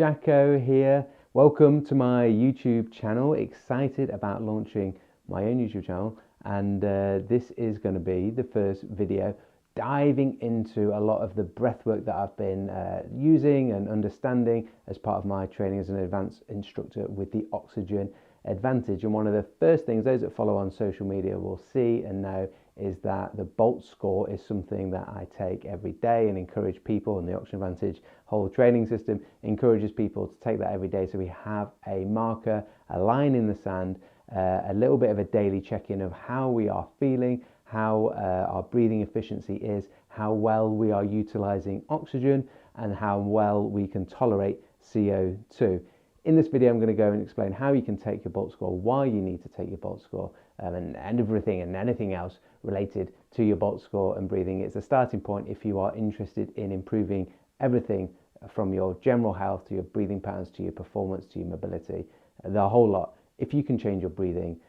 Jacko here. Welcome to my YouTube channel. Excited about launching my own YouTube channel, and this is going to be the first video diving into a lot of the breath work that I've been using and understanding as part of my training as an advanced instructor with the Oxygen Advantage. And one of the first things those that follow on social media will see and know is that the B.O.L.T score is something that I take every day and encourage people, and the Oxygen Advantage whole training system encourages people to take that every day, so we have a marker, a line in the sand, a little bit of a daily check-in of how we are feeling, how our breathing efficiency is, how well we are utilizing oxygen, and how well we can tolerate CO2. In this video, I'm going to go and explain how you can take your B.O.L.T score, why you need to take your B.O.L.T score, and everything and anything else related to your B.O.L.T score and breathing. It's a starting point if you are interested in improving everything from your general health to your breathing patterns to your performance to your mobility, the whole lot. If you can change your breathing,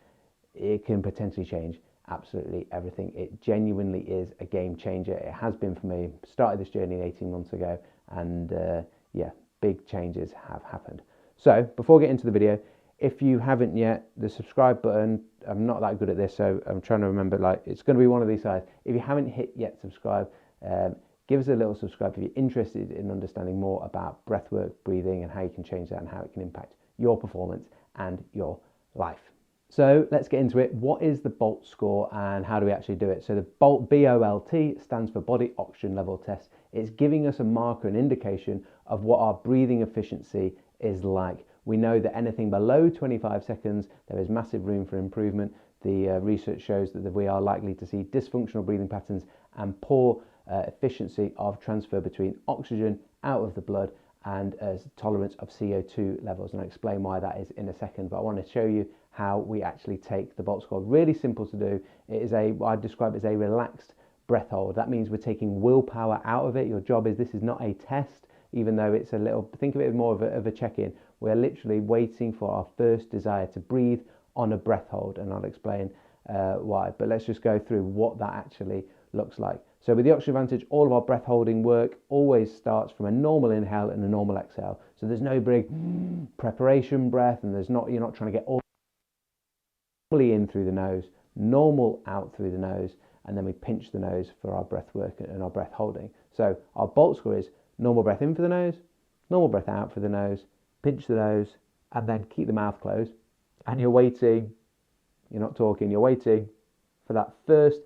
it can potentially change absolutely everything. It genuinely is a game changer. It has been for me. Started this journey 18 months ago, and yeah, big changes have happened. So before we get into the video, if you haven't yet, the subscribe button, I'm not that good at this, so I'm trying to remember, like, it's going to be one of these sides. If you haven't hit yet subscribe, give us a little subscribe if you're interested in understanding more about breathwork, breathing, and how you can change that and how it can impact your performance and your life. So let's get into it. What is the B.O.L.T score and how do we actually do it? So the B.O.L.T, B-O.L.T, stands for Body Oxygen Level Test. It's giving us a marker, an indication of what our breathing efficiency is like. We know that anything below 25 seconds, there is massive room for improvement. The research shows that we are likely to see dysfunctional breathing patterns and poor efficiency of transfer between oxygen out of the blood and tolerance of CO2 levels. And I'll explain why that is in a second, but I want to show you how we actually take the B.O.L.T score. Really simple to do. It is what I describe as a relaxed breath hold. That means we're taking willpower out of it. Your job is, this is not a test, even though it's a little, think of it as more of a check-in. We're literally waiting for our first desire to breathe on a breath hold, and I'll explain why. But let's just go through what that actually looks like. So with the Oxygen Advantage, all of our breath holding work always starts from a normal inhale and a normal exhale. So there's no big preparation breath, and you're not trying to get all in through the nose, normal out through the nose, and then we pinch the nose for our breath work and our breath holding. So our B.O.L.T score is normal breath in for the nose, normal breath out for the nose, pinch the nose, and then keep the mouth closed. And you're waiting, you're not talking, you're waiting for that first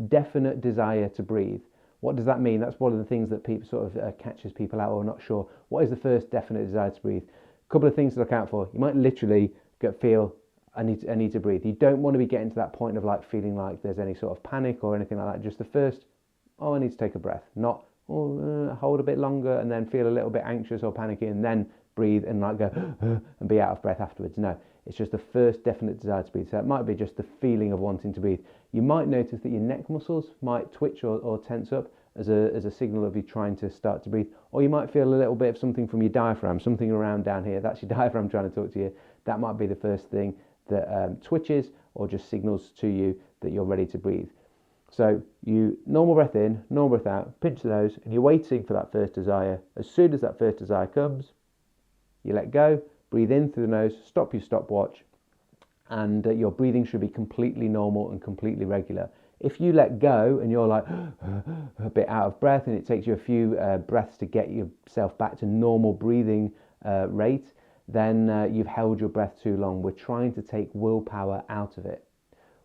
definite desire to breathe. What does that mean? That's one of the things that people sort of catches people out or not sure. What is the first definite desire to breathe? A couple of things to look out for. You might literally feel, I need to breathe. You don't want to be getting to that point of like feeling like there's any sort of panic or anything like that. Just the first, oh, I need to take a breath. Not, hold a bit longer and then feel a little bit anxious or panicky and then breathe and like go and be out of breath afterwards. No, it's just the first definite desire to breathe. So it might be just the feeling of wanting to breathe. You might notice that your neck muscles might twitch or tense up as a signal of you trying to start to breathe. Or you might feel a little bit of something from your diaphragm, something around down here. That's your diaphragm trying to talk to you. That might be the first thing that twitches or just signals to you that you're ready to breathe. So you normal breath in, normal breath out, pinch the nose, and you're waiting for that first desire. As soon as that first desire comes, you let go, breathe in through the nose, stop your stopwatch, and your breathing should be completely normal and completely regular. If you let go and you're like a bit out of breath and it takes you a few breaths to get yourself back to normal breathing rate, then you've held your breath too long. We're trying to take willpower out of it.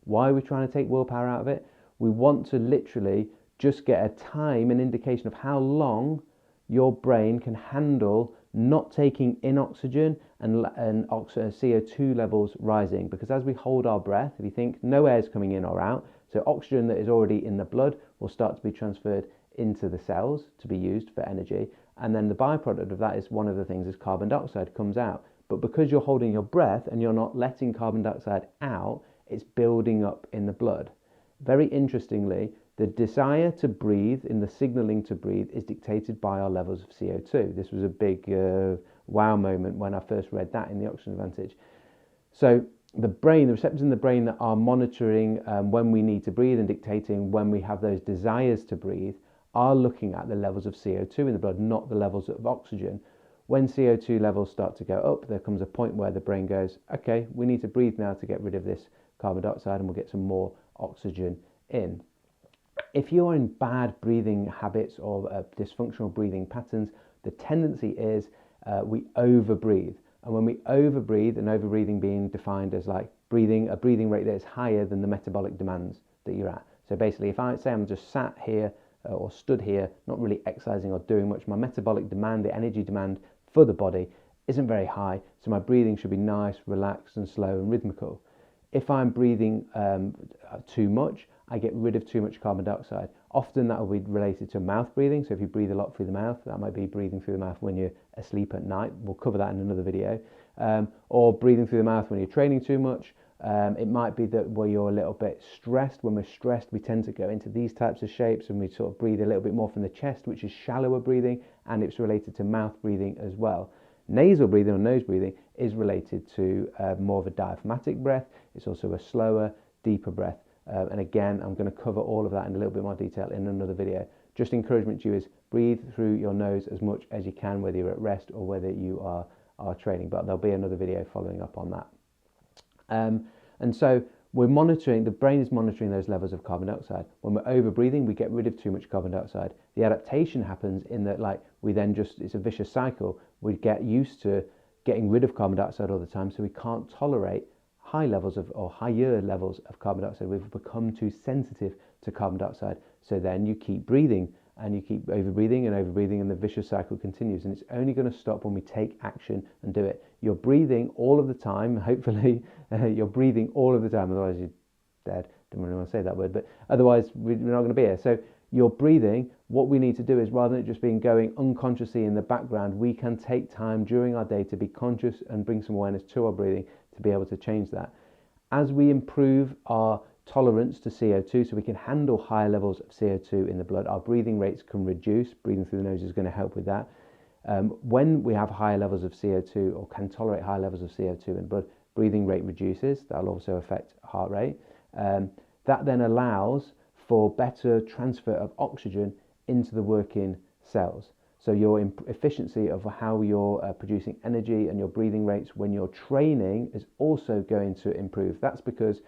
Why are we trying to take willpower out of it? We want to literally just get a time, an indication of how long your brain can handle not taking in oxygen and CO2 levels rising. Because as we hold our breath, if you think no air is coming in or out, so oxygen that is already in the blood will start to be transferred into the cells to be used for energy. And then the byproduct of that is, one of the things is carbon dioxide comes out. But because you're holding your breath and you're not letting carbon dioxide out, it's building up in the blood. Very interestingly, the desire to breathe, in the signaling to breathe, is dictated by our levels of CO2. This was a big wow moment when I first read that in the Oxygen Advantage. So the brain, the receptors in the brain that are monitoring when we need to breathe and dictating when we have those desires to breathe, are looking at the levels of CO2 in the blood, not the levels of oxygen. When CO2 levels start to go up, there comes a point where the brain goes, okay, we need to breathe now to get rid of this carbon dioxide, and we'll get some more oxygen in. If you're in bad breathing habits or dysfunctional breathing patterns, the tendency is we overbreathe. And when we overbreathe, and overbreathing being defined as like a breathing rate that is higher than the metabolic demands that you're at. So basically, if I say I'm just sat here or stood here, not really exercising or doing much, my metabolic demand, the energy demand for the body, isn't very high. So my breathing should be nice, relaxed, and slow and rhythmical. If I'm breathing too much, I get rid of too much carbon dioxide. Often that will be related to mouth breathing. So if you breathe a lot through the mouth, that might be breathing through the mouth when you're asleep at night. We'll cover that in another video. Or breathing through the mouth when you're training too much. It might be that where you're a little bit stressed. When we're stressed, we tend to go into these types of shapes, and we sort of breathe a little bit more from the chest, which is shallower breathing, and it's related to mouth breathing as well. Nasal breathing or nose breathing is related to more of a diaphragmatic breath. It's also a slower, deeper breath. And again, I'm going to cover all of that in a little bit more detail in another video. Just encouragement to you is breathe through your nose as much as you can, whether you're at rest or whether you are training. But there'll be another video following up on that. And so we're monitoring, the brain is monitoring those levels of carbon dioxide. When we're over breathing, we get rid of too much carbon dioxide. The adaptation happens in that, like, we then just, it's a vicious cycle. We get used to getting rid of carbon dioxide all the time, so we can't tolerate high levels of, or higher levels of carbon dioxide. We've become too sensitive to carbon dioxide. So then you keep breathing, and you keep overbreathing, and the vicious cycle continues. And it's only going to stop when we take action and do it. You're breathing all of the time. Hopefully, you're breathing all of the time. Otherwise, you're dead. Don't really want to say that word, but otherwise, we're not going to be here. So you're breathing. What we need to do is, rather than it just being going unconsciously in the background, we can take time during our day to be conscious and bring some awareness to our breathing to be able to change that. As we improve our tolerance to CO2, so we can handle higher levels of CO2 in the blood, our breathing rates can reduce. Breathing through the nose is going to help with that. When we have higher levels of CO2 or can tolerate high levels of CO2 in the blood, breathing rate reduces. That'll also affect heart rate. That then allows for better transfer of oxygen into the working cells. So your efficiency of how you're producing energy and your breathing rates when you're training is also going to improve. That's because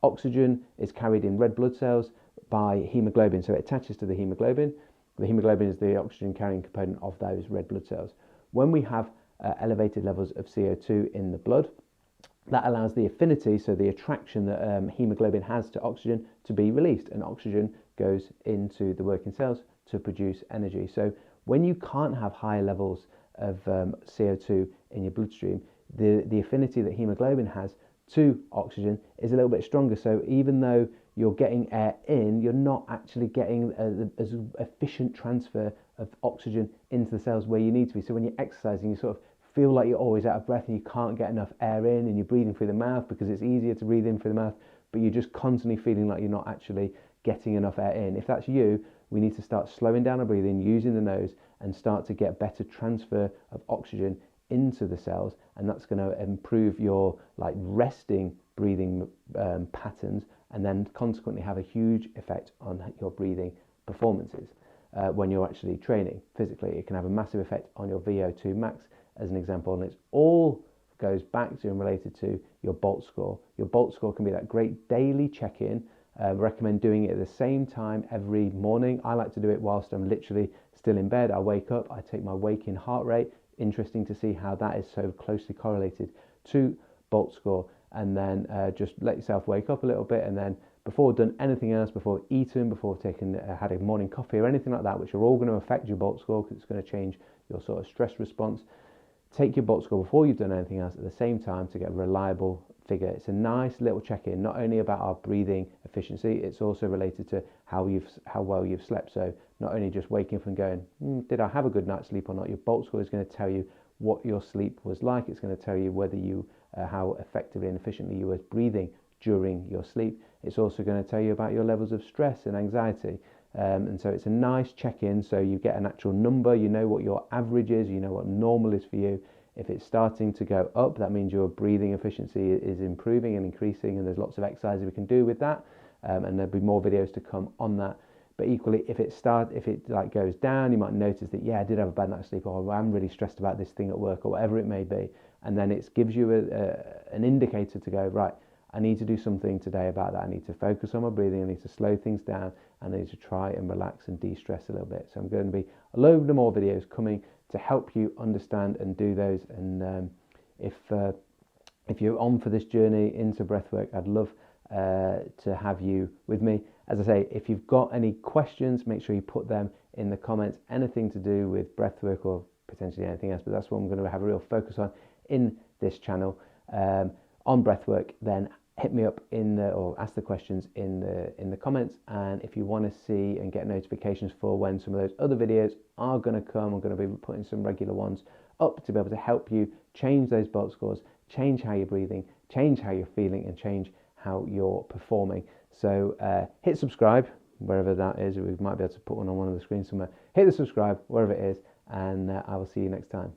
oxygen is carried in red blood cells by hemoglobin, so it attaches to the hemoglobin. The hemoglobin is the oxygen carrying component of those red blood cells. When we have elevated levels of CO2 in the blood, that allows the affinity, so the attraction that hemoglobin has to oxygen, to be released, and oxygen goes into the working cells to produce energy. So when you can't have high levels of CO2 in your bloodstream, the affinity that hemoglobin has to oxygen is a little bit stronger. So even though you're getting air in, you're not actually getting as efficient transfer of oxygen into the cells where you need to be. So when you're exercising, you sort of feel like you're always out of breath and you can't get enough air in, and you're breathing through the mouth because it's easier to breathe in through the mouth, but you're just constantly feeling like you're not actually getting enough air in. If that's you, we need to start slowing down our breathing, using the nose, and start to get better transfer of oxygen into the cells, and that's going to improve your resting breathing patterns, and then consequently have a huge effect on your breathing performances when you're actually training physically. It can have a massive effect on your VO2 max, as an example, and it's all goes back to and related to your B.O.L.T score. Your B.O.L.T score can be that great daily check-in. Recommend doing it at the same time every morning. I like to do it whilst I'm literally still in bed. I wake up, I take my waking heart rate. Interesting to see how that is so closely correlated to B.O.L.T score, and then just let yourself wake up a little bit, and then before done anything else, before eaten, before taken had a morning coffee or anything like that, which are all going to affect your B.O.L.T score because it's going to change your sort of stress response. Take your B.O.L.T score before you've done anything else at the same time to get a reliable figure. It's a nice little check-in, not only about our breathing efficiency, it's also related to how well you've slept. So not only just waking up and going, did I have a good night's sleep or not? Your B.O.L.T score is going to tell you what your sleep was like. It's going to tell you whether you how effectively and efficiently you were breathing during your sleep. It's also going to tell you about your levels of stress and anxiety. And so it's a nice check-in, so you get an actual number, you know what your average is, you know what normal is for you. If it's starting to go up, that means your breathing efficiency is improving and increasing, and there's lots of exercises we can do with that, and there'll be more videos to come on that. But equally, if it like goes down, you might notice that, yeah, I did have a bad night's sleep, or I'm really stressed about this thing at work, or whatever it may be. And then it gives you an indicator to go, right, I need to do something today about that. I need to focus on my breathing. I need to slow things down. I need to try and relax and de-stress a little bit. So I'm going to be a load of more videos coming to help you understand and do those. And if you're on for this journey into breathwork, I'd love to have you with me. As I say, if you've got any questions, make sure you put them in the comments. Anything to do with breathwork or potentially anything else, but that's what I'm going to have a real focus on in this channel on breathwork. Then hit me up or ask the questions in the comments. And if you want to see and get notifications for when some of those other videos are going to come, I'm going to be putting some regular ones up to be able to help you change those B.O.L.T scores, change how you're breathing, change how you're feeling, and change how you're performing. So hit subscribe wherever that is. We might be able to put one on the screen somewhere. Hit the subscribe wherever it is, and I will see you next time.